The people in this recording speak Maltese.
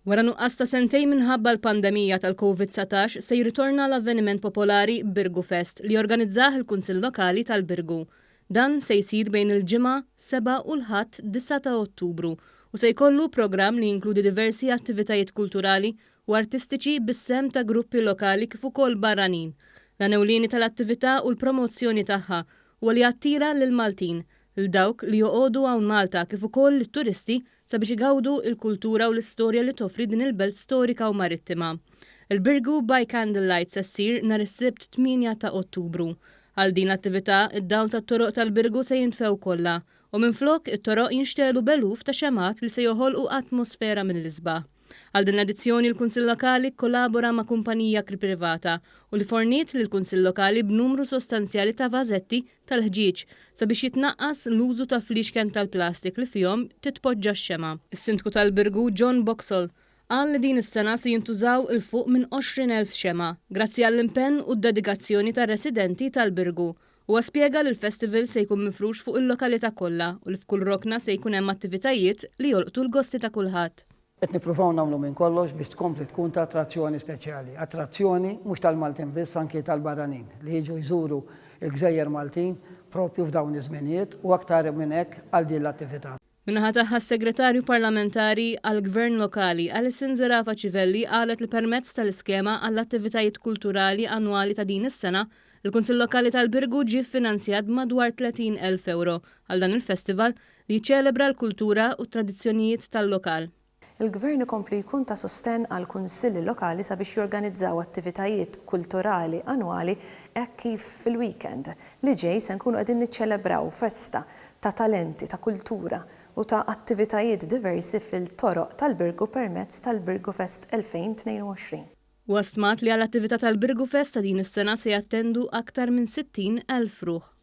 Wara nuqqas ta' sentejn minħabba l-pandemija tal-COVID-19 se jirritorna l-avveniment popolari Birgu Fest li organizzah il-Kunsill Lokali tal-Birgu. Dan se jsir bejn il-ġimgħa 7 u l-Ħadd 9 ta' Ottubru u se jkollu programm li jinkludi diversi attivitajiet kulturali u artistiċi bis-sem ta' gruppi lokali kif ukoll barranin. L-ewlieni tal-attività u l-promozzjoni tagħha huwa li attira lil Maltin il dawk li joqogħdu hawn Malta kif ukoll lit-turisti sabiex igawdu il-kultura u l-istorja li toffri din il-belt storika u marittima. Il-Birgu by Candlelight se ssir nhar is-Sibt 8 ta' Ottubru. Għal din l-attività id-dawl tat-toroq tal-Birgu se jintfew kollha u minflok it-toroq jinxtelu beluf ta' xemat li se joħolqu atmosfera mill-isbaħ. Għal din l-edizzjoni l-Kunsill Lokali kollabora ma' kumpanija privata u li forniet lill-Kunsill Lokali b'numru sostanzjali ta' vażetti tal-ħġieġ sabiex jitnaqqas l-użu ta' fliexken tal-plastik li fihom titpoġġa x-xema. Is-Sindku tal-Birgu John Boxall qal li din is-sena se jintużaw il-fuq minn 20,000 xema grazzi għall-impenn u d-dedikazzjoni tar-residenti tal-Birgu. U spjega li l-festival se jkun mifrux fuq il-lokalità kollha u li f'kull rokna se jkun hemm attivitajiet li jolqtu l-gosti ta' kulħadd. Qed nippruvaw nagħmlu minn kollox biex tkompli tkun ta' attrazzjoni speċjali. Attrazzjoni mhux tal-Maltin biss anke tal-barranin li jiġu jżuru l-Gżejjer Maltin propju f'dawn iż-żminijiet u aktar minn hekk għal din l-attività. Minnaħa tagħha s-Segretarju Parlamentari għall-Gvern Lokali Alison Zerafa Civelli qalet li permezz tal-iskema għall-attivitajiet kulturali annwali ta' din is-sena il-Kunsill Lokali tal-Birgu ġie ffinanzjat madwar 30,000 euro għal dan il-festival li jċelebra l-kultura u t-tradizzjonijiet tal-lokal. Il-Gvern ikompli jkun ta' sostenn għal kunsilli lokali sabiex jorganizzaw attivitajiet kulturali annwali hekk kif fil-weekend li ġej se nkunu qegħdin niċċelebraw festa ta' talenti, ta' kultura u ta' attivitajiet diversi fil-toroq tal-Birgu permezz tal-Birgu Fest 2022. Wasmat li għall-attività tal-Birgu Fest ta' din is-sena se jattendu aktar minn 60,000 ruħ.